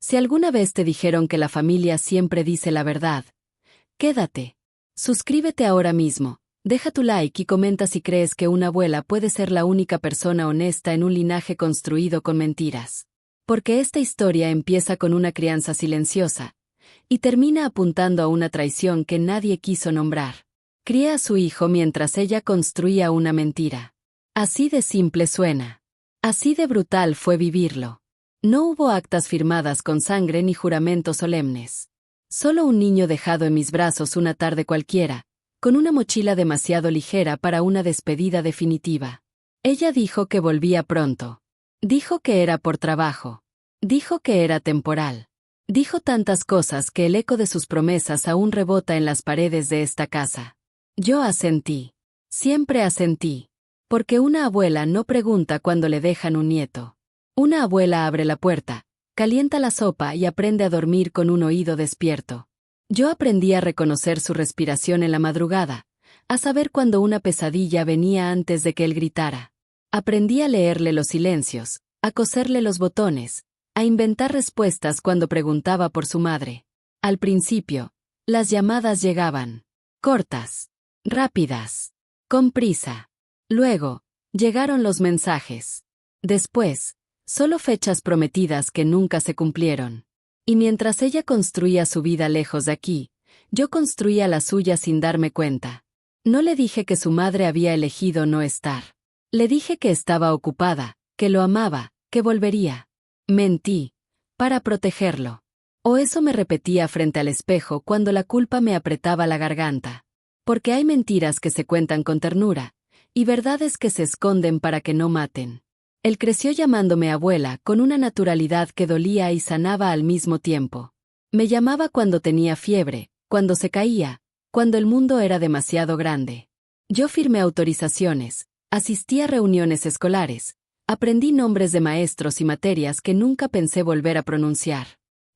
Si alguna vez te dijeron que la familia siempre dice la verdad, quédate. Suscríbete ahora mismo, deja tu like y comenta si crees que una abuela puede ser la única persona honesta en un linaje construido con mentiras. Porque esta historia empieza con una crianza silenciosa y termina apuntando a una traición que nadie quiso nombrar. Cría a su hijo mientras ella construía una mentira. Así de simple suena. Así de brutal fue vivirlo. No hubo actas firmadas con sangre ni juramentos solemnes. Solo un niño dejado en mis brazos una tarde cualquiera, con una mochila demasiado ligera para una despedida definitiva. Ella dijo que volvía pronto. Dijo que era por trabajo. Dijo que era temporal. Dijo tantas cosas que el eco de sus promesas aún rebota en las paredes de esta casa. Yo asentí. Siempre asentí. Porque una abuela no pregunta cuando le dejan un nieto. Una abuela abre la puerta, calienta la sopa y aprende a dormir con un oído despierto. Yo aprendí a reconocer su respiración en la madrugada, a saber cuando una pesadilla venía antes de que él gritara. Aprendí a leerle los silencios, a coserle los botones, a inventar respuestas cuando preguntaba por su madre. Al principio, las llamadas llegaban. Cortas. Rápidas. Con prisa. Luego, llegaron los mensajes. Después, solo fechas prometidas que nunca se cumplieron. Y mientras ella construía su vida lejos de aquí, yo construía la suya sin darme cuenta. No le dije que su madre había elegido no estar. Le dije que estaba ocupada, que lo amaba, que volvería. Mentí, para protegerlo. O eso me repetía frente al espejo cuando la culpa me apretaba la garganta. Porque hay mentiras que se cuentan con ternura, y verdades que se esconden para que no maten. Él creció llamándome abuela con una naturalidad que dolía y sanaba al mismo tiempo. Me llamaba cuando tenía fiebre, cuando se caía, cuando el mundo era demasiado grande. Yo firmé autorizaciones, asistí a reuniones escolares, aprendí nombres de maestros y materias que nunca pensé volver a pronunciar.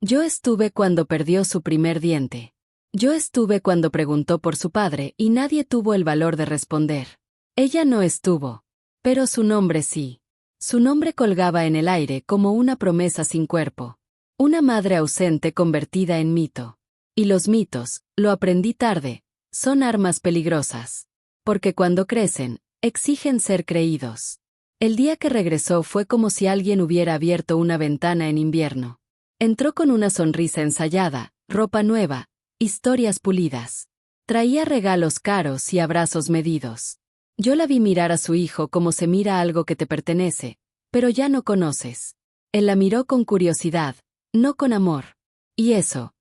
Yo estuve cuando perdió su primer diente. Yo estuve cuando preguntó por su padre y nadie tuvo el valor de responder. Ella no estuvo. Pero su nombre sí. Su nombre colgaba en el aire como una promesa sin cuerpo. Una madre ausente convertida en mito. Y los mitos, lo aprendí tarde, son armas peligrosas. Porque cuando crecen, exigen ser creídos. El día que regresó fue como si alguien hubiera abierto una ventana en invierno. Entró con una sonrisa ensayada, ropa nueva, historias pulidas. Traía regalos caros y abrazos medidos. Yo la vi mirar a su hijo como se mira algo que te pertenece, pero ya no conoces. Él la miró con curiosidad, no con amor. Y eso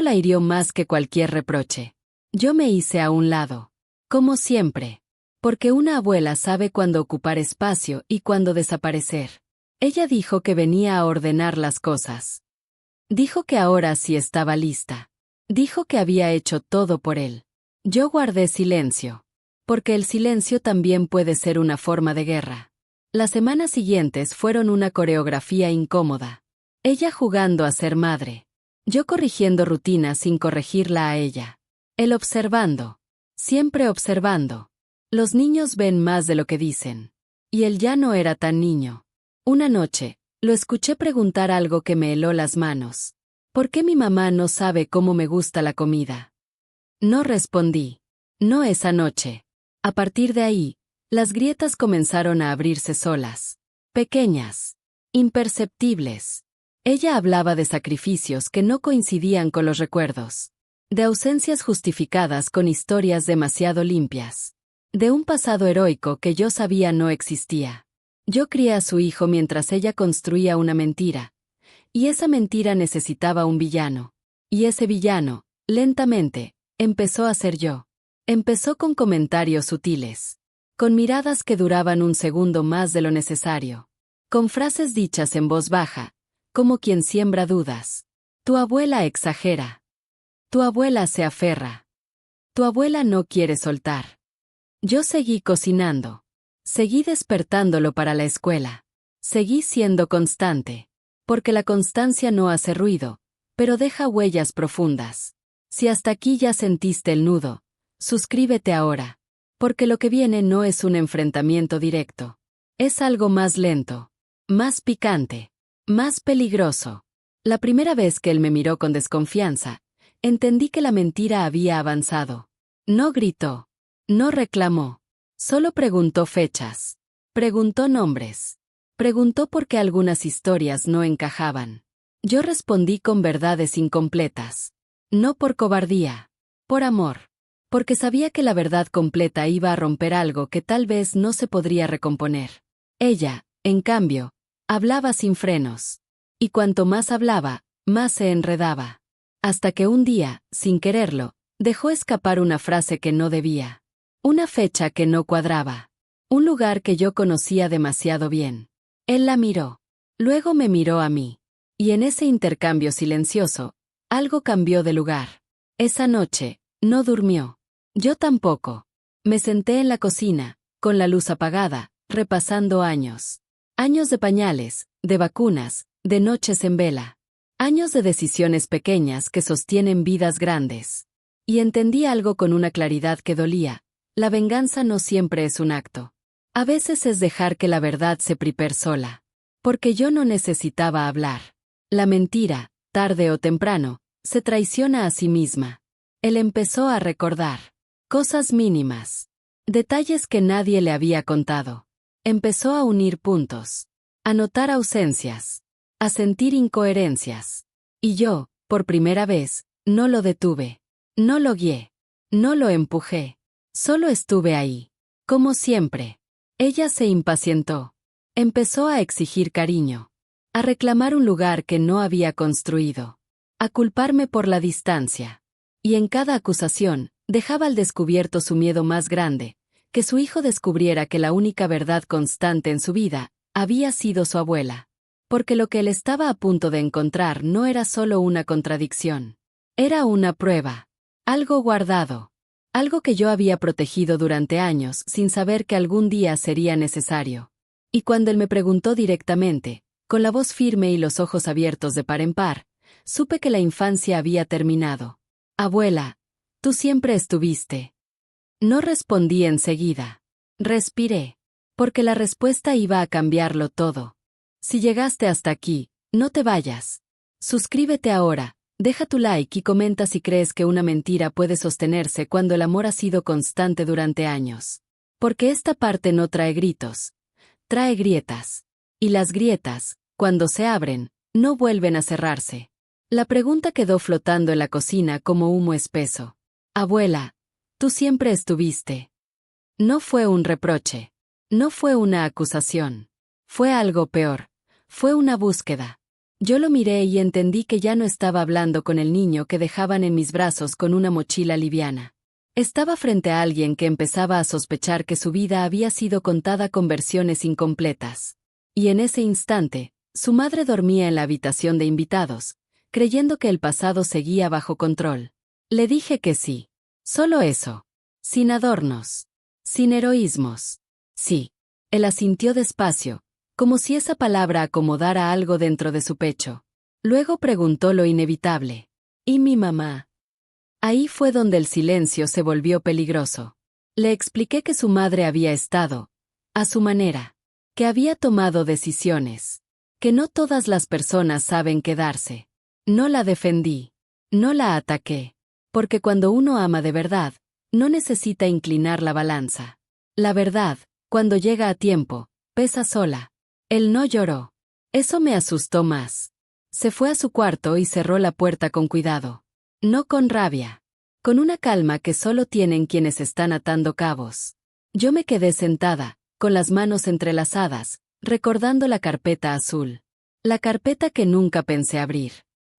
la hirió más que cualquier reproche. Yo me hice a un lado. Como siempre. Porque una abuela sabe cuándo ocupar espacio y cuándo desaparecer. Ella dijo que venía a ordenar las cosas. Dijo que ahora sí estaba lista. Dijo que había hecho todo por él. Yo guardé silencio. Porque el silencio también puede ser una forma de guerra. Las semanas siguientes fueron una coreografía incómoda. Ella jugando a ser madre. Yo corrigiendo rutinas sin corregirla a ella. Él observando. Siempre observando. Los niños ven más de lo que dicen. Y él ya no era tan niño. Una noche, lo escuché preguntar algo que me heló las manos. ¿Por qué mi mamá no sabe cómo me gusta la comida? No respondí. No esa noche. A partir de ahí, las grietas comenzaron a abrirse solas. Pequeñas. Imperceptibles. Ella hablaba de sacrificios que no coincidían con los recuerdos. De ausencias justificadas con historias demasiado limpias. De un pasado heroico que yo sabía no existía. Yo crié a su hijo mientras ella construía una mentira. Y esa mentira necesitaba un villano. Y ese villano, lentamente, empezó a ser yo. Empezó con comentarios sutiles. Con miradas que duraban un segundo más de lo necesario. Con frases dichas en voz baja, como quien siembra dudas. Tu abuela exagera. Tu abuela se aferra. Tu abuela no quiere soltar. Yo seguí cocinando. Seguí despertándolo para la escuela. Seguí siendo constante. Porque la constancia no hace ruido, pero deja huellas profundas. Si hasta aquí ya sentiste el nudo, suscríbete ahora. Porque lo que viene no es un enfrentamiento directo. Es algo más lento. Más picante. Más peligroso. La primera vez que él me miró con desconfianza, entendí que la mentira había avanzado. No gritó. No reclamó. Solo preguntó fechas. Preguntó nombres. Preguntó por qué algunas historias no encajaban. Yo respondí con verdades incompletas. No por cobardía. Por amor. Porque sabía que la verdad completa iba a romper algo que tal vez no se podría recomponer. Ella, en cambio, hablaba sin frenos. Y cuanto más hablaba, más se enredaba. Hasta que un día, sin quererlo, dejó escapar una frase que no debía. Una fecha que no cuadraba. Un lugar que yo conocía demasiado bien. Él la miró. Luego me miró a mí. Y en ese intercambio silencioso, algo cambió de lugar. Esa noche, no durmió. Yo tampoco. Me senté en la cocina, con la luz apagada, repasando años. Años de pañales, de vacunas, de noches en vela. Años de decisiones pequeñas que sostienen vidas grandes. Y entendí algo con una claridad que dolía. La venganza no siempre es un acto. A veces es dejar que la verdad se prepare sola. Porque yo no necesitaba hablar. La mentira, tarde o temprano, se traiciona a sí misma. Él empezó a recordar. Cosas mínimas. Detalles que nadie le había contado. Empezó a unir puntos. A notar ausencias. A sentir incoherencias. Y yo, por primera vez, no lo detuve. No lo guié. No lo empujé. Solo estuve ahí. Como siempre. Ella se impacientó. Empezó a exigir cariño. A reclamar un lugar que no había construido. A culparme por la distancia. Y en cada acusación, dejaba al descubierto su miedo más grande, que su hijo descubriera que la única verdad constante en su vida había sido su abuela. Porque lo que él estaba a punto de encontrar no era solo una contradicción. Era una prueba. Algo guardado. Algo que yo había protegido durante años sin saber que algún día sería necesario. Y cuando él me preguntó directamente, con la voz firme y los ojos abiertos de par en par, supe que la infancia había terminado. Abuela, tú siempre estuviste. No respondí enseguida. Respiré. Porque la respuesta iba a cambiarlo todo. Si llegaste hasta aquí, no te vayas. Suscríbete ahora. Deja tu like y comenta si crees que una mentira puede sostenerse cuando el amor ha sido constante durante años. Porque esta parte no trae gritos, trae grietas. Y las grietas, cuando se abren, no vuelven a cerrarse. La pregunta quedó flotando en la cocina como humo espeso. Abuela, tú siempre estuviste. No fue un reproche. No fue una acusación. Fue algo peor. Fue una búsqueda. Yo lo miré y entendí que ya no estaba hablando con el niño que dejaban en mis brazos con una mochila liviana. Estaba frente a alguien que empezaba a sospechar que su vida había sido contada con versiones incompletas. Y en ese instante, su madre dormía en la habitación de invitados, creyendo que el pasado seguía bajo control. Le dije que sí. Solo eso. Sin adornos. Sin heroísmos. Sí. Él asintió despacio, como si esa palabra acomodara algo dentro de su pecho. Luego preguntó lo inevitable. ¿Y mi mamá? Ahí fue donde el silencio se volvió peligroso. Le expliqué que su madre había estado, a su manera, que había tomado decisiones, que no todas las personas saben quedarse. No la defendí, no la ataqué, porque cuando uno ama de verdad, no necesita inclinar la balanza. La verdad, cuando llega a tiempo, pesa sola. Él no lloró. Eso me asustó más. Se fue a su cuarto y cerró la puerta con cuidado. No con rabia. Con una calma que solo tienen quienes están atando cabos. Yo me quedé sentada, con las manos entrelazadas, recordando la carpeta azul. La carpeta que nunca pensé abrir.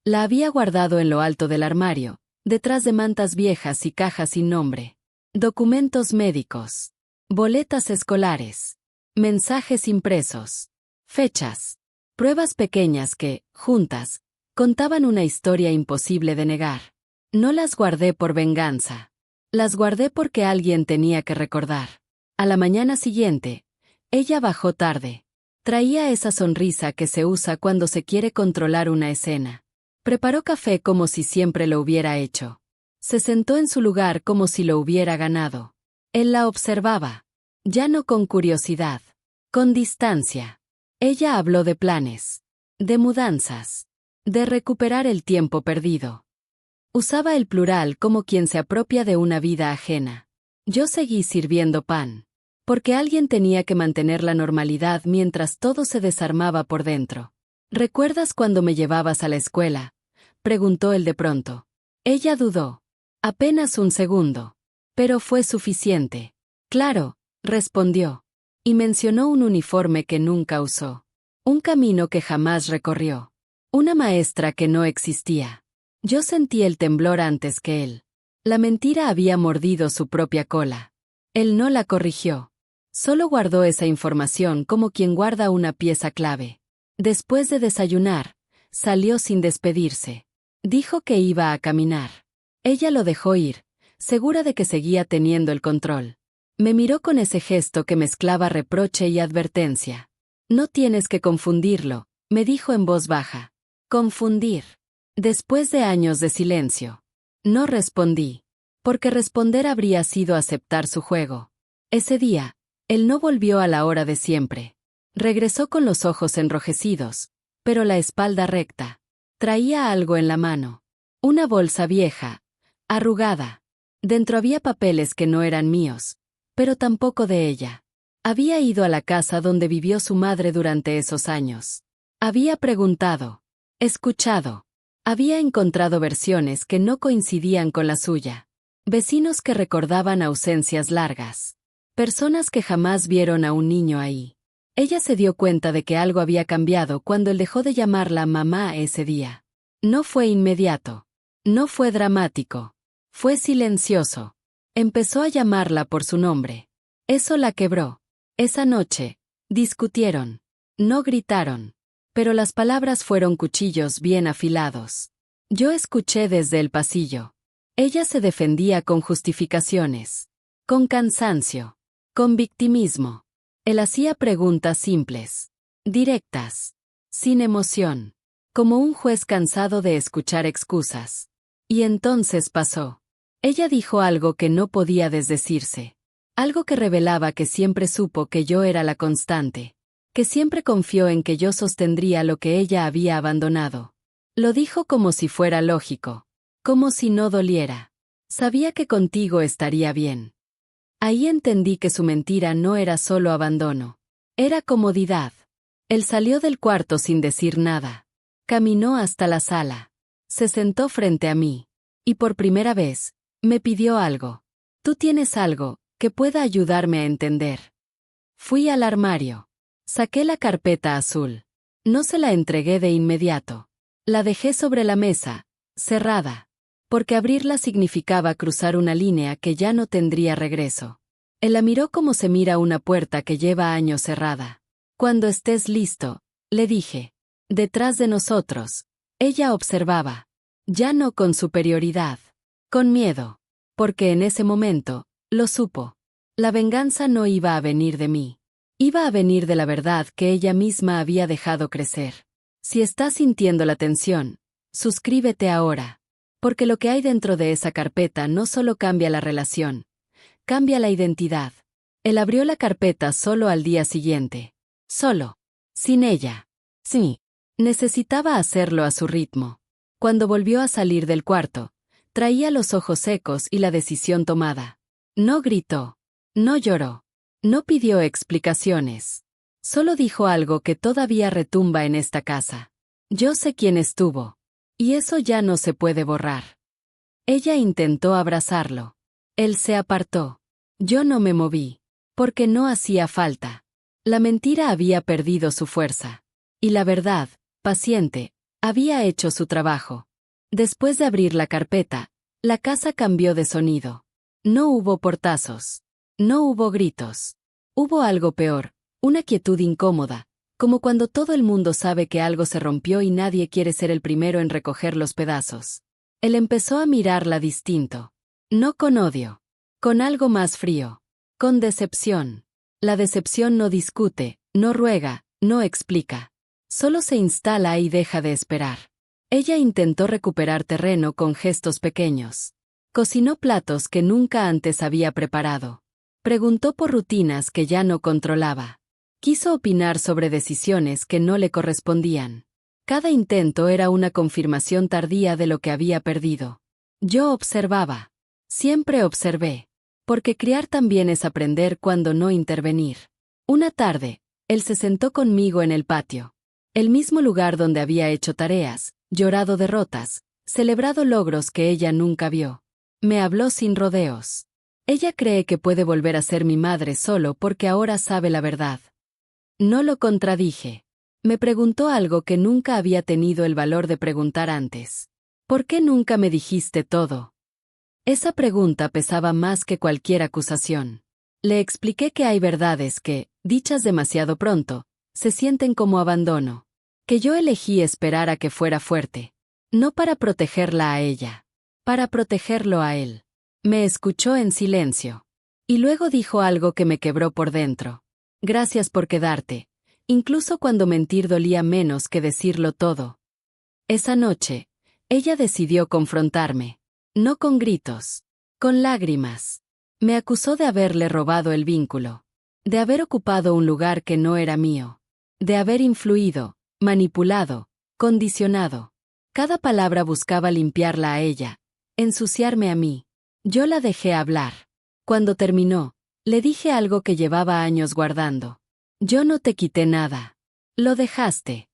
La había guardado en lo alto del armario, detrás de mantas viejas y cajas sin nombre. Documentos médicos. Boletas escolares. Mensajes impresos. Fechas. Pruebas pequeñas que, juntas, contaban una historia imposible de negar. No las guardé por venganza. Las guardé porque alguien tenía que recordar. A la mañana siguiente, ella bajó tarde. Traía esa sonrisa que se usa cuando se quiere controlar una escena. Preparó café como si siempre lo hubiera hecho. Se sentó en su lugar como si lo hubiera ganado. Él la observaba. Ya no con curiosidad. Con distancia. Ella habló de planes. De mudanzas. de recuperar el tiempo perdido. Usaba el plural como quien se apropia de una vida ajena. Yo seguí sirviendo pan. Porque alguien tenía que mantener la normalidad mientras todo se desarmaba por dentro. ¿Recuerdas cuando me llevabas a la escuela?, preguntó él de pronto. Ella dudó. Apenas un segundo. Pero fue suficiente. Claro, respondió. Y mencionó un uniforme que nunca usó. Un camino que jamás recorrió. Una maestra que no existía. Yo sentí el temblor antes que él. La mentira había mordido su propia cola. Él no la corrigió. Solo guardó esa información como quien guarda una pieza clave. Después de desayunar, salió sin despedirse. Dijo que iba a caminar. Ella lo dejó ir, segura de que seguía teniendo el control. Me miró con ese gesto que mezclaba reproche y advertencia. No tienes que confundirlo, me dijo en voz baja. Confundir. Después de años de silencio. No respondí. Porque responder habría sido aceptar su juego. Ese día, él no volvió a la hora de siempre. Regresó con los ojos enrojecidos, pero la espalda recta. Traía algo en la mano. Una bolsa vieja, arrugada. Dentro había papeles que no eran míos, pero tampoco de ella. Había ido a la casa donde vivió su madre durante esos años. Había preguntado. Escuchado. Había encontrado versiones que no coincidían con la suya. Vecinos que recordaban ausencias largas. Personas que jamás vieron a un niño ahí. Ella se dio cuenta de que algo había cambiado cuando él dejó de llamarla mamá ese día. No fue inmediato. No fue dramático. Fue silencioso. Empezó a llamarla por su nombre. Eso la quebró. Esa noche, discutieron. No gritaron. Pero las palabras fueron cuchillos bien afilados. Yo escuché desde el pasillo. Ella se defendía con justificaciones. Con cansancio. Con victimismo. Él hacía preguntas simples. Directas. Sin emoción. Como un juez cansado de escuchar excusas. Y entonces pasó. Ella dijo algo que no podía desdecirse. Algo que revelaba que siempre supo que yo era la constante. Que siempre confió en que yo sostendría lo que ella había abandonado. Lo dijo como si fuera lógico. Como si no doliera. Sabía que contigo estaría bien. Ahí entendí que su mentira no era solo abandono. Era comodidad. Él salió del cuarto sin decir nada. Caminó hasta la sala. Se sentó frente a mí. Y por primera vez, me pidió algo. Tú tienes algo que pueda ayudarme a entender. Fui al armario. Saqué la carpeta azul. No se la entregué de inmediato. La dejé sobre la mesa, cerrada. Porque abrirla significaba cruzar una línea que ya no tendría regreso. Él la miró como se mira una puerta que lleva años cerrada. Cuando estés listo, le dije. Detrás de nosotros. Ella observaba. Ya no con superioridad. Con miedo. Porque en ese momento, lo supo. La venganza no iba a venir de mí. Iba a venir de la verdad que ella misma había dejado crecer. Si estás sintiendo la tensión, suscríbete ahora. Porque lo que hay dentro de esa carpeta no solo cambia la relación, cambia la identidad. Él abrió la carpeta solo al día siguiente. Solo. Sin ella. Sí. Necesitaba hacerlo a su ritmo. Cuando volvió a salir del cuarto, traía los ojos secos y la decisión tomada. No gritó. No lloró. No pidió explicaciones. Solo dijo algo que todavía retumba en esta casa. Yo sé quién estuvo. Y eso ya no se puede borrar. Ella intentó abrazarlo. Él se apartó. Yo no me moví. Porque no hacía falta. La mentira había perdido su fuerza. Y la verdad, paciente, había hecho su trabajo. Después de abrir la carpeta, la casa cambió de sonido. No hubo portazos. No hubo gritos. Hubo algo peor, una quietud incómoda. Como cuando todo el mundo sabe que algo se rompió y nadie quiere ser el primero en recoger los pedazos. Él empezó a mirarla distinto. No con odio. Con algo más frío. Con decepción. La decepción no discute, no ruega, no explica. Solo se instala y deja de esperar. Ella intentó recuperar terreno con gestos pequeños. Cocinó platos que nunca antes había preparado. Preguntó por rutinas que ya no controlaba. Quiso opinar sobre decisiones que no le correspondían. Cada intento era una confirmación tardía de lo que había perdido. Yo observaba. Siempre observé. Porque criar también es aprender cuando no intervenir. Una tarde, él se sentó conmigo en el patio. El mismo lugar donde había hecho tareas, llorado derrotas, celebrado logros que ella nunca vio. Me habló sin rodeos. Ella cree que puede volver a ser mi madre solo porque ahora sabe la verdad. No lo contradije. Me preguntó algo que nunca había tenido el valor de preguntar antes. ¿Por qué nunca me dijiste todo? Esa pregunta pesaba más que cualquier acusación. Le expliqué que hay verdades que, dichas demasiado pronto, se sienten como abandono. Que yo elegí esperar a que fuera fuerte. No para protegerla a ella. Para protegerlo a él. Me escuchó en silencio. Y luego dijo algo que me quebró por dentro. Gracias por quedarte, incluso cuando mentir dolía menos que decirlo todo. Esa noche, ella decidió confrontarme. No con gritos. Con lágrimas. Me acusó de haberle robado el vínculo. De haber ocupado un lugar que no era mío. De haber influido, manipulado, condicionado. Cada palabra buscaba limpiarla a ella, ensuciarme a mí. Yo la dejé hablar. Cuando terminó, le dije algo que llevaba años guardando. Yo no te quité nada. Lo dejaste.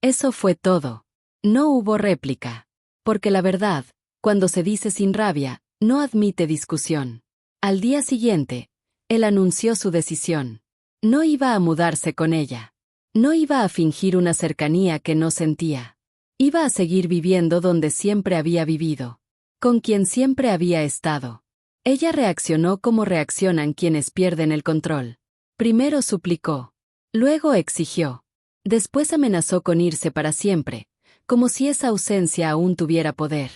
Eso fue todo. No hubo réplica. Porque la verdad, cuando se dice sin rabia, no admite discusión. Al día siguiente, él anunció su decisión. No iba a mudarse con ella. No iba a fingir una cercanía que no sentía. Iba a seguir viviendo donde siempre había vivido. Con quien siempre había estado. Ella reaccionó como reaccionan quienes pierden el control. Primero suplicó. Luego exigió. Después amenazó con irse para siempre, como si esa ausencia aún tuviera poder.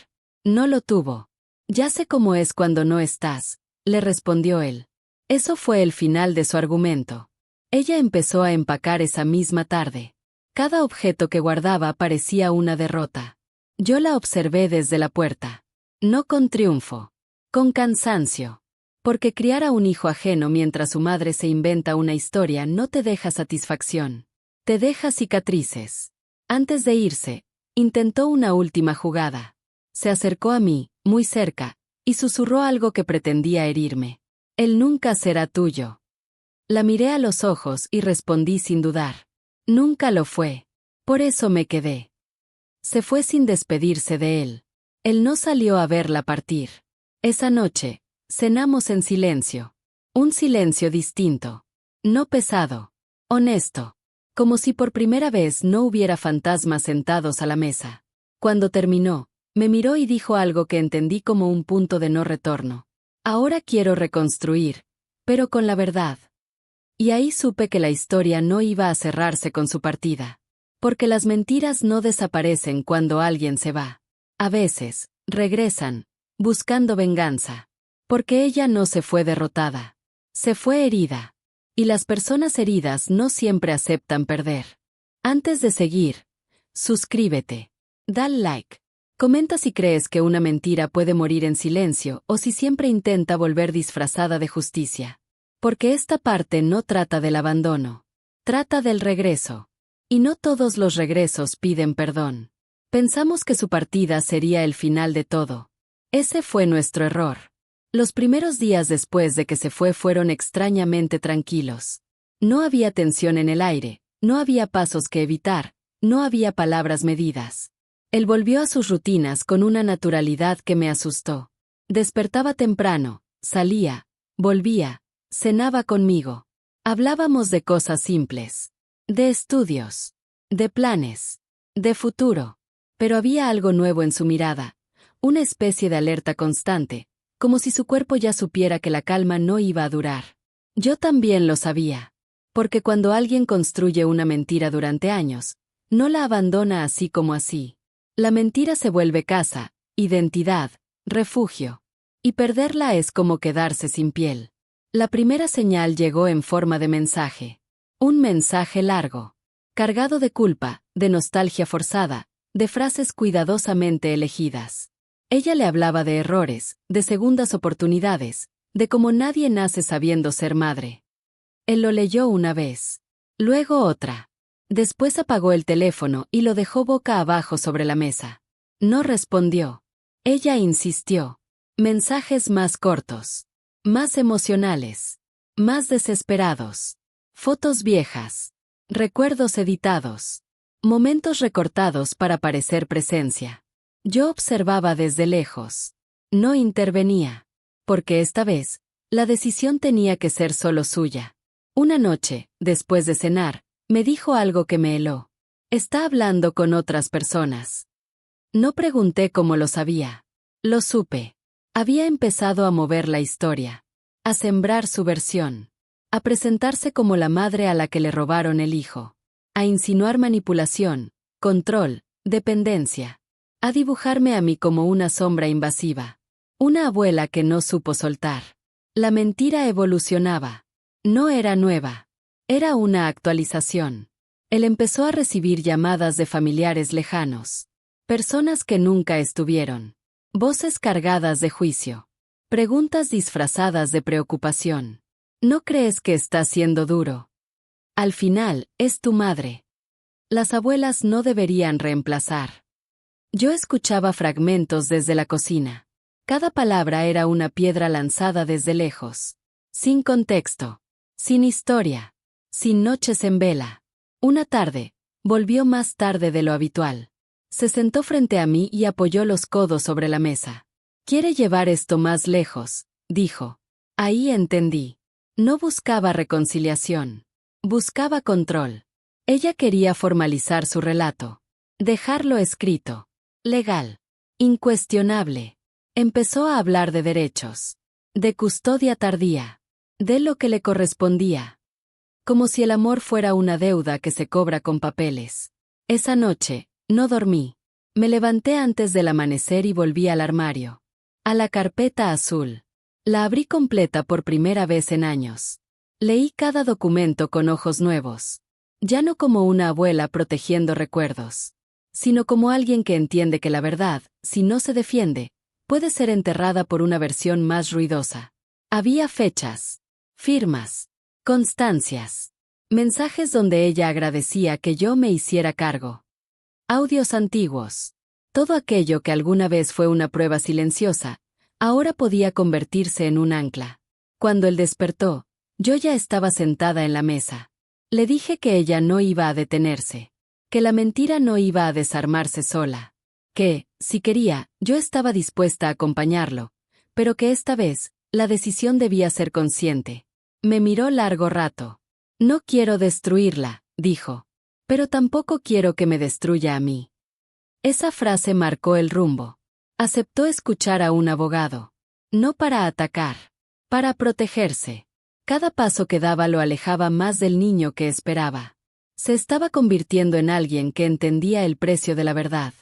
No lo tuvo. Ya sé cómo es cuando no estás, le respondió él. Eso fue el final de su argumento. Ella empezó a empacar esa misma tarde. Cada objeto que guardaba parecía una derrota. Yo la observé desde la puerta. No con triunfo. Con cansancio. Porque criar a un hijo ajeno mientras su madre se inventa una historia no te deja satisfacción. Te deja cicatrices. Antes de irse, intentó una última jugada. Se acercó a mí, muy cerca, y susurró algo que pretendía herirme. Él nunca será tuyo. La miré a los ojos y respondí sin dudar. Nunca lo fue. Por eso me quedé. Se fue sin despedirse de él. Él no salió a verla partir. Esa noche, cenamos en silencio. Un silencio distinto. No pesado. Honesto. Como si por primera vez no hubiera fantasmas sentados a la mesa. Cuando terminó, me miró y dijo algo que entendí como un punto de no retorno. Ahora quiero reconstruir, pero con la verdad. Y ahí supe que la historia no iba a cerrarse con su partida. Porque las mentiras no desaparecen cuando alguien se va. A veces, regresan, buscando venganza. Porque ella no se fue derrotada. Se fue herida. Y las personas heridas no siempre aceptan perder. Antes de seguir, suscríbete. Dale like. Comenta si crees que una mentira puede morir en silencio o si siempre intenta volver disfrazada de justicia. Porque esta parte no trata del abandono. Trata del regreso. Y no todos los regresos piden perdón. Pensamos que su partida sería el final de todo. Ese fue nuestro error. Los primeros días después de que se fue fueron extrañamente tranquilos. No había tensión en el aire, no había pasos que evitar, no había palabras medidas. Él volvió a sus rutinas con una naturalidad que me asustó. Despertaba temprano, salía, volvía, cenaba conmigo. Hablábamos de cosas simples. De estudios. De planes. De futuro. Pero había algo nuevo en su mirada. Una especie de alerta constante. Como si su cuerpo ya supiera que la calma no iba a durar. Yo también lo sabía. Porque cuando alguien construye una mentira durante años, no la abandona así como así. La mentira se vuelve casa, identidad, refugio. Y perderla es como quedarse sin piel. La primera señal llegó en forma de mensaje. Un mensaje largo. Cargado de culpa, de nostalgia forzada, de frases cuidadosamente elegidas. Ella le hablaba de errores, de segundas oportunidades, de cómo nadie nace sabiendo ser madre. Él lo leyó una vez. Luego otra. Después apagó el teléfono y lo dejó boca abajo sobre la mesa. No respondió. Ella insistió. Mensajes más cortos. Más emocionales. Más desesperados. Fotos viejas. Recuerdos editados. Momentos recortados para parecer presencia. Yo observaba desde lejos. No intervenía. Porque esta vez, la decisión tenía que ser solo suya. Una noche, después de cenar, me dijo algo que me heló. Está hablando con otras personas. No pregunté cómo lo sabía. Lo supe. Había empezado a mover la historia. A sembrar su versión. A presentarse como la madre a la que le robaron el hijo. A insinuar manipulación, control, dependencia. A dibujarme a mí como una sombra invasiva. Una abuela que no supo soltar. La mentira evolucionaba. No era nueva. Era una actualización. Él empezó a recibir llamadas de familiares lejanos. Personas que nunca estuvieron. Voces cargadas de juicio. Preguntas disfrazadas de preocupación. ¿No crees que está siendo duro? Al final, es tu madre. Las abuelas no deberían reemplazar. Yo escuchaba fragmentos desde la cocina. Cada palabra era una piedra lanzada desde lejos. Sin contexto. Sin historia. Sin noches en vela. Una tarde, volvió más tarde de lo habitual. Se sentó frente a mí y apoyó los codos sobre la mesa. «Quiere llevar esto más lejos», dijo. Ahí entendí. No buscaba reconciliación. Buscaba control. Ella quería formalizar su relato. Dejarlo escrito. Legal. Incuestionable. Empezó a hablar de derechos. De custodia tardía. De lo que le correspondía. Como si el amor fuera una deuda que se cobra con papeles. Esa noche, no dormí. Me levanté antes del amanecer y volví al armario. A la carpeta azul. La abrí completa por primera vez en años. Leí cada documento con ojos nuevos. Ya no como una abuela protegiendo recuerdos, sino como alguien que entiende que la verdad, si no se defiende, puede ser enterrada por una versión más ruidosa. Había fechas, firmas, constancias, mensajes donde ella agradecía que yo me hiciera cargo. Audios antiguos. Todo aquello que alguna vez fue una prueba silenciosa, ahora podía convertirse en un ancla. Cuando él despertó, yo ya estaba sentada en la mesa. Le dije que ella no iba a detenerse, que la mentira no iba a desarmarse sola, que, si quería, yo estaba dispuesta a acompañarlo, pero que esta vez, la decisión debía ser consciente. Me miró largo rato. No quiero destruirla, dijo. Pero tampoco quiero que me destruya a mí. Esa frase marcó el rumbo. Aceptó escuchar a un abogado. No para atacar, para protegerse. Cada paso que daba lo alejaba más del niño que esperaba. Se estaba convirtiendo en alguien que entendía el precio de la verdad.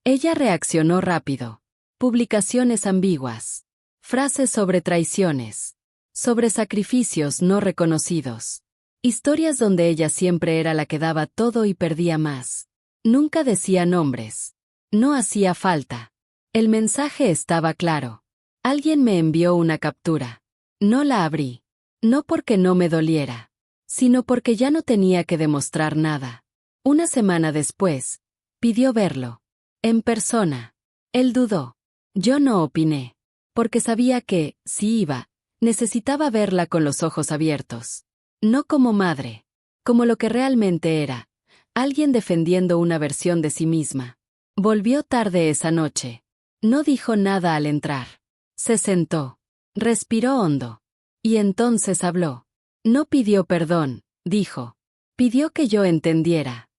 Ella reaccionó rápido. Publicaciones ambiguas. Frases sobre traiciones. Sobre sacrificios no reconocidos. Historias donde ella siempre era la que daba todo y perdía más. Nunca decía nombres. No hacía falta. El mensaje estaba claro. Alguien me envió una captura. No la abrí. No porque no me doliera, sino porque ya no tenía que demostrar nada. Una semana después, pidió verlo. En persona. Él dudó. Yo no opiné. Porque sabía que, si iba, necesitaba verla con los ojos abiertos. No como madre. Como lo que realmente era. Alguien defendiendo una versión de sí misma. Volvió tarde esa noche. No dijo nada al entrar. Se sentó. Respiró hondo. Y entonces habló. No pidió perdón, dijo. Pidió que yo entendiera.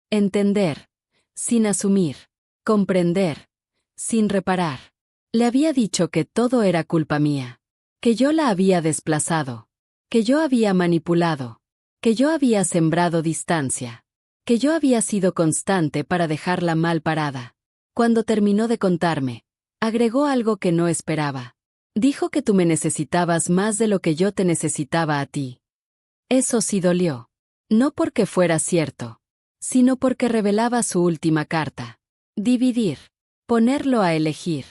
Entender. Sin asumir. Comprender. Sin reparar. Le había dicho que todo era culpa mía. Que yo la había desplazado. Que yo había manipulado. Que yo había sembrado distancia. Que yo había sido constante para dejarla mal parada. Cuando terminó de contarme, agregó algo que no esperaba. Dijo que tú me necesitabas más de lo que yo te necesitaba a ti. Eso sí dolió. No porque fuera cierto, sino porque revelaba su última carta. Dividir. Ponerlo a elegir.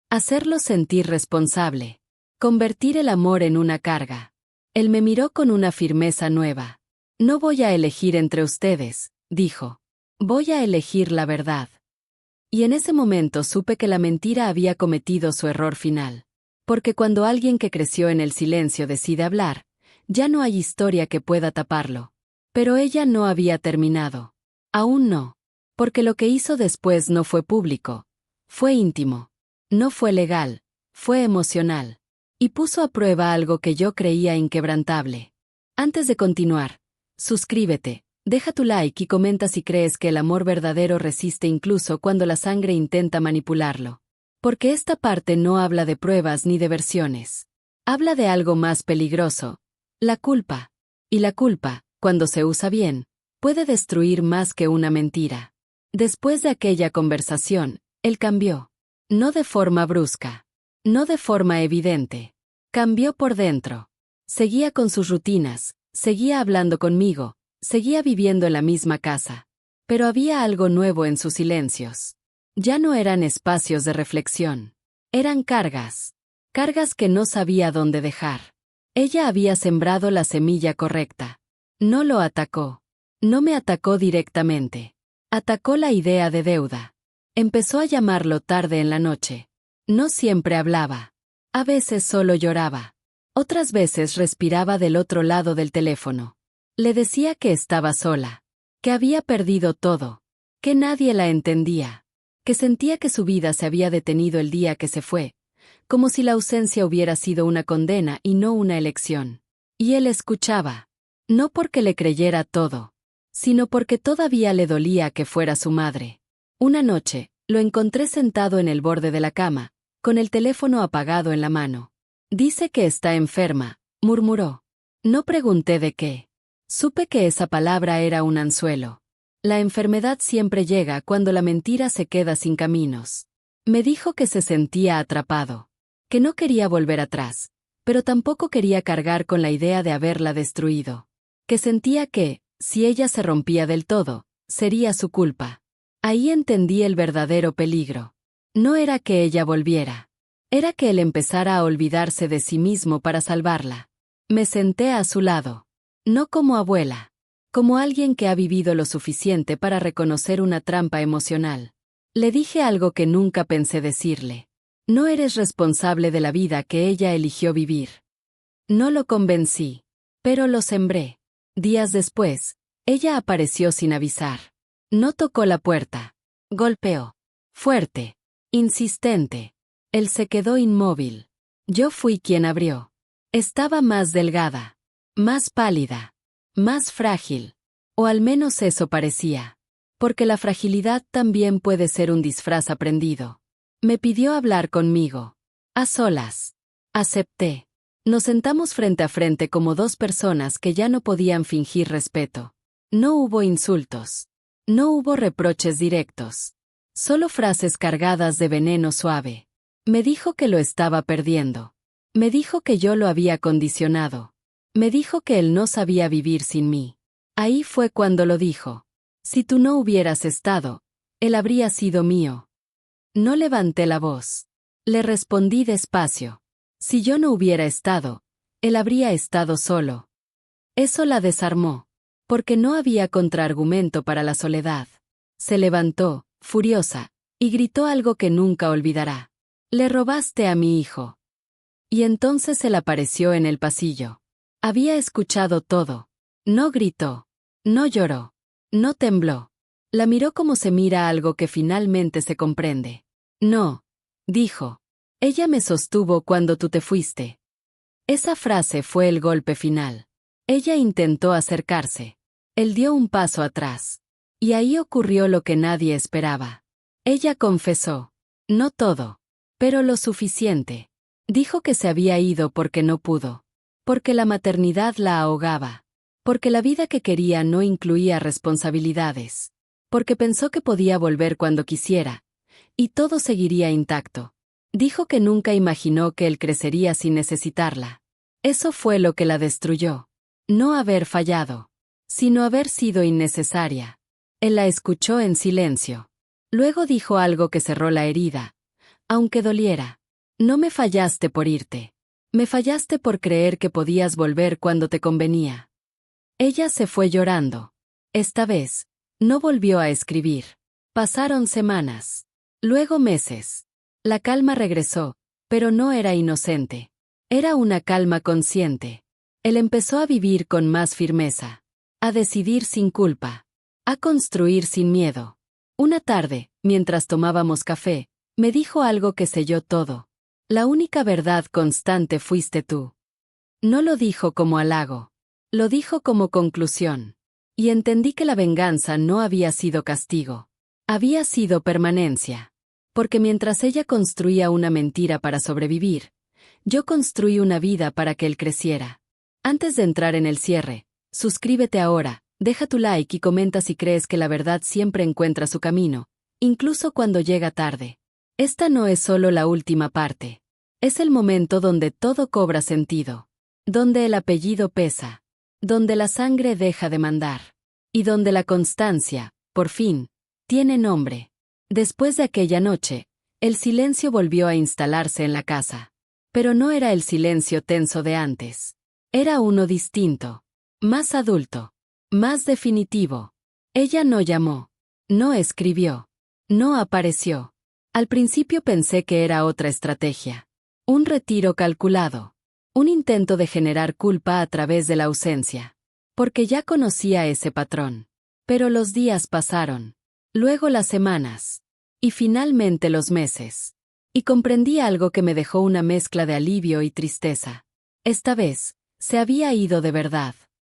Hacerlo sentir responsable. Convertir el amor en una carga. Él me miró con una firmeza nueva. No voy a elegir entre ustedes, dijo. Voy a elegir la verdad. Y en ese momento supe que la mentira había cometido su error final. Porque cuando alguien que creció en el silencio decide hablar, ya no hay historia que pueda taparlo. Pero ella no había terminado. Aún no. Porque lo que hizo después no fue público. Fue íntimo. No fue legal. Fue emocional. Y puso a prueba algo que yo creía inquebrantable. Antes de continuar, suscríbete, deja tu like y comenta si crees que el amor verdadero resiste incluso cuando la sangre intenta manipularlo. Porque esta parte no habla de pruebas ni de versiones. Habla de algo más peligroso, la culpa. Y la culpa, cuando se usa bien, puede destruir más que una mentira. Después de aquella conversación, él cambió. No de forma brusca. No de forma evidente. Cambió por dentro. Seguía con sus rutinas, seguía hablando conmigo, seguía viviendo en la misma casa. Pero había algo nuevo en sus silencios. Ya no eran espacios de reflexión. Eran cargas. Cargas que no sabía dónde dejar. Ella había sembrado la semilla correcta. No lo atacó. No me atacó directamente. Atacó la idea de deuda. Empezó a llamarlo tarde en la noche. No siempre hablaba. A veces solo lloraba. Otras veces respiraba del otro lado del teléfono. Le decía que estaba sola. Que había perdido todo. Que nadie la entendía. Que sentía que su vida se había detenido el día que se fue. Como si la ausencia hubiera sido una condena y no una elección. Y él escuchaba. No porque le creyera todo, sino porque todavía le dolía que fuera su madre. Una noche, lo encontré sentado en el borde de la cama, con el teléfono apagado en la mano. Dice que está enferma, murmuró. No pregunté de qué. Supe que esa palabra era un anzuelo. La enfermedad siempre llega cuando la mentira se queda sin caminos. Me dijo que se sentía atrapado, que no quería volver atrás, pero tampoco quería cargar con la idea de haberla destruido. Que sentía que, si ella se rompía del todo, sería su culpa. Ahí entendí el verdadero peligro. No era que ella volviera. Era que él empezara a olvidarse de sí mismo para salvarla. Me senté a su lado. No como abuela. Como alguien que ha vivido lo suficiente para reconocer una trampa emocional. Le dije algo que nunca pensé decirle. No eres responsable de la vida que ella eligió vivir. No lo convencí. Pero lo sembré. Días después, ella apareció sin avisar. No tocó la puerta. Golpeó. Fuerte. Insistente. Él se quedó inmóvil. Yo fui quien abrió. Estaba más delgada. Más pálida. Más frágil. O al menos eso parecía. Porque la fragilidad también puede ser un disfraz aprendido. Me pidió hablar conmigo. A solas. Acepté. Nos sentamos frente a frente como dos personas que ya no podían fingir respeto. No hubo insultos. No hubo reproches directos. Solo frases cargadas de veneno suave. Me dijo que lo estaba perdiendo. Me dijo que yo lo había condicionado. Me dijo que él no sabía vivir sin mí. Ahí fue cuando lo dijo. Si tú no hubieras estado, él habría sido mío. No levanté la voz. Le respondí despacio. Si yo no hubiera estado, él habría estado solo. Eso la desarmó, porque no había contraargumento para la soledad. Se levantó, furiosa, y gritó algo que nunca olvidará. Le robaste a mi hijo. Y entonces él apareció en el pasillo. Había escuchado todo. No gritó. No lloró. No tembló. La miró como se mira algo que finalmente se comprende. No, dijo. Ella me sostuvo cuando tú te fuiste. Esa frase fue el golpe final. Ella intentó acercarse. Él dio un paso atrás. Y ahí ocurrió lo que nadie esperaba. Ella confesó. No todo. Pero lo suficiente. Dijo que se había ido porque no pudo. Porque la maternidad la ahogaba. Porque la vida que quería no incluía responsabilidades. Porque pensó que podía volver cuando quisiera. Y todo seguiría intacto. Dijo que nunca imaginó que él crecería sin necesitarla. Eso fue lo que la destruyó. No haber fallado, sino haber sido innecesaria. Él la escuchó en silencio. Luego dijo algo que cerró la herida. Aunque doliera. No me fallaste por irte. Me fallaste por creer que podías volver cuando te convenía. Ella se fue llorando. Esta vez, No volvió a escribir. Pasaron semanas. Luego meses. La calma regresó, pero no era inocente. Era una calma consciente. Él empezó a vivir con más firmeza. A decidir sin culpa. A construir sin miedo. Una tarde, mientras tomábamos café, me dijo algo que selló todo. La única verdad constante fuiste tú. No lo dijo como halago. Lo dijo como conclusión. Y entendí que la venganza no había sido castigo. Había sido permanencia. Porque mientras ella construía una mentira para sobrevivir, yo construí una vida para que él creciera. Antes de entrar en el cierre, suscríbete ahora, deja tu like y comenta si crees que la verdad siempre encuentra su camino, incluso cuando llega tarde. Esta no es solo la última parte. Es el momento donde todo cobra sentido. Donde el apellido pesa. Donde la sangre deja de mandar. Y donde la constancia, por fin, tiene nombre. Después de aquella noche, el silencio volvió a instalarse en la casa. Pero no era el silencio tenso de antes. Era uno distinto. Más adulto. Más definitivo. Ella no llamó. No escribió. No apareció. Al principio pensé que era otra estrategia. Un retiro calculado. Un intento de generar culpa a través de la ausencia. Porque ya conocía ese patrón. Pero los días pasaron. Luego las semanas. Y finalmente los meses. Y comprendí algo que me dejó una mezcla de alivio y tristeza. Esta vez, se había ido de verdad.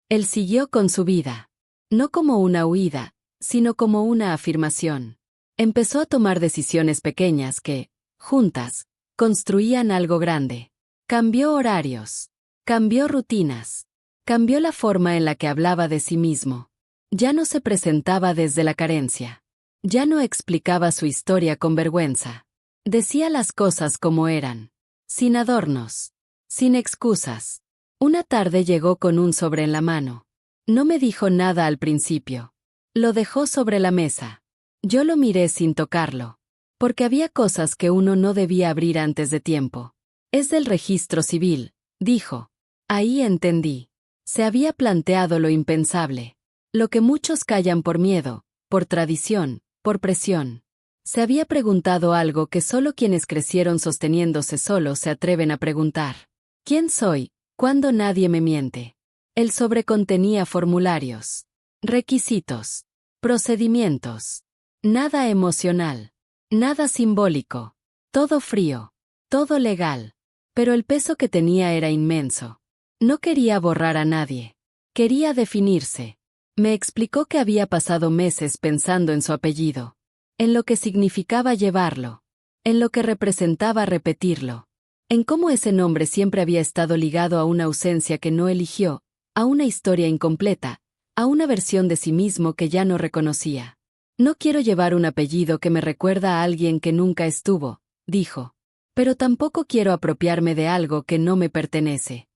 Él siguió con su vida. No como una huida, sino como una afirmación. Empezó a tomar decisiones pequeñas que, juntas, construían algo grande. Cambió horarios. Cambió rutinas. Cambió la forma en la que hablaba de sí mismo. Ya no se presentaba desde la carencia. Ya no explicaba su historia con vergüenza. Decía las cosas como eran. Sin adornos. Sin excusas. Una tarde llegó con un sobre en la mano. No me dijo nada al principio. Lo dejó sobre la mesa. Yo lo miré sin tocarlo. Porque había cosas que uno no debía abrir antes de tiempo. Es del registro civil, dijo. Ahí entendí. Se había planteado lo impensable. Lo que muchos callan por miedo, por tradición, por presión. Se había preguntado algo que solo quienes crecieron sosteniéndose solos se atreven a preguntar. ¿Quién soy, cuando nadie me miente? El sobre contenía formularios, requisitos, procedimientos. Nada emocional, nada simbólico. Todo frío, todo legal. Pero el peso que tenía era inmenso. No quería borrar a nadie. Quería definirse. Me explicó que había pasado meses pensando en su apellido. En lo que significaba llevarlo. En lo que representaba repetirlo. En cómo ese nombre siempre había estado ligado a una ausencia que no eligió, a una historia incompleta, a una versión de sí mismo que ya no reconocía. No quiero llevar un apellido que me recuerda a alguien que nunca estuvo, dijo. Pero tampoco quiero apropiarme de algo que no me pertenece.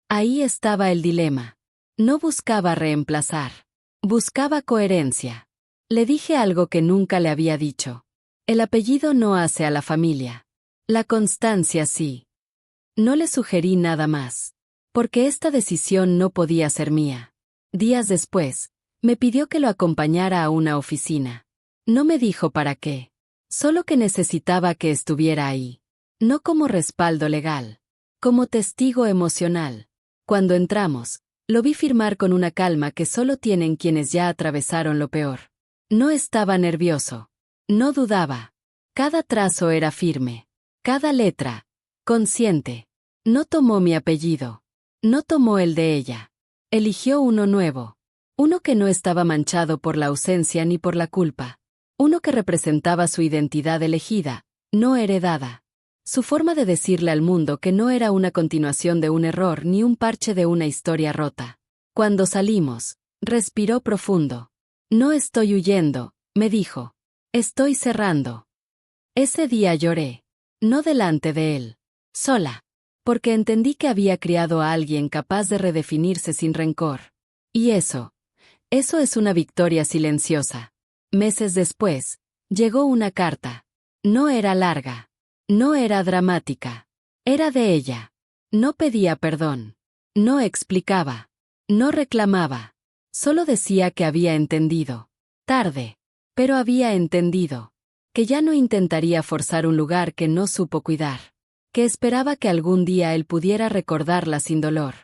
Ahí estaba el dilema. No buscaba reemplazar. Buscaba coherencia. Le dije algo que nunca le había dicho. El apellido no hace a la familia. La constancia sí. No le sugerí nada más. Porque esta decisión no podía ser mía. Días después, me pidió que lo acompañara a una oficina. No me dijo para qué. Solo que necesitaba que estuviera ahí. No como respaldo legal. Como testigo emocional. Cuando entramos, lo vi firmar con una calma que solo tienen quienes ya atravesaron lo peor. No estaba nervioso. No dudaba. Cada trazo era firme. Cada letra, consciente. No tomó mi apellido. No tomó el de ella. Eligió uno nuevo. Uno que no estaba manchado por la ausencia ni por la culpa. Uno que representaba su identidad elegida, no heredada. Su forma de decirle al mundo que no era una continuación de un error ni un parche de una historia rota. Cuando salimos, respiró profundo. No estoy huyendo, me dijo. Estoy cerrando. Ese día lloré. No delante de él. Sola. Porque entendí que había criado a alguien capaz de redefinirse sin rencor. Y eso es una victoria silenciosa. Meses después, llegó una carta. No era larga. No era dramática. Era de ella. No pedía perdón. No explicaba. No reclamaba. Solo decía que había entendido. Tarde. Pero había entendido. Que ya no intentaría forzar un lugar que no supo cuidar. Que esperaba que algún día él pudiera recordarla sin dolor.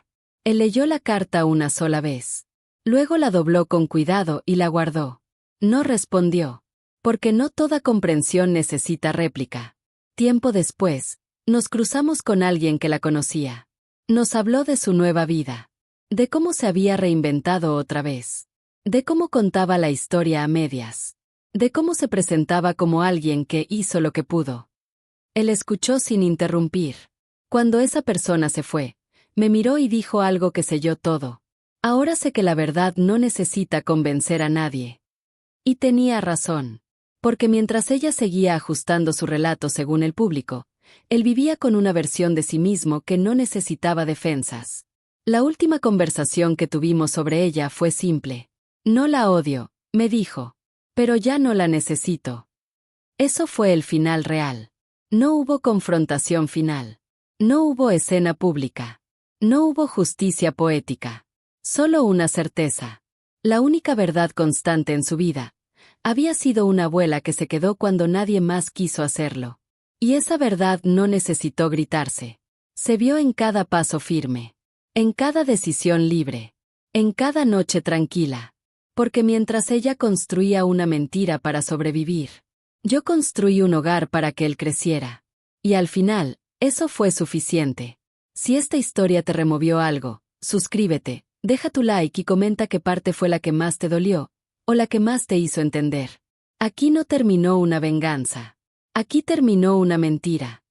Él leyó la carta una sola vez. Luego la dobló con cuidado y la guardó. No respondió. Porque no toda comprensión necesita réplica. Tiempo después, nos cruzamos con alguien que la conocía. Nos habló de su nueva vida. De cómo se había reinventado otra vez. De cómo contaba la historia a medias. De cómo se presentaba como alguien que hizo lo que pudo. Él escuchó sin interrumpir. Cuando esa persona se fue, me miró y dijo algo que selló todo. Ahora sé que la verdad no necesita convencer a nadie. Y tenía razón. Porque mientras ella seguía ajustando su relato según el público, él vivía con una versión de sí mismo que no necesitaba defensas. La última conversación que tuvimos sobre ella fue simple. No la odio, me dijo. Pero ya no la necesito. Eso fue el final real. No hubo confrontación final. No hubo escena pública. No hubo justicia poética. Solo una certeza. La única verdad constante en su vida había sido una abuela que se quedó cuando nadie más quiso hacerlo. Y esa verdad no necesitó gritarse. Se vio en cada paso firme. En cada decisión libre. En cada noche tranquila. Porque mientras ella construía una mentira para sobrevivir, yo construí un hogar para que él creciera. Y al final, eso fue suficiente. Si esta historia te removió algo, suscríbete, deja tu like y comenta qué parte fue la que más te dolió, o la que más te hizo entender. Aquí no terminó una venganza. Aquí terminó una mentira.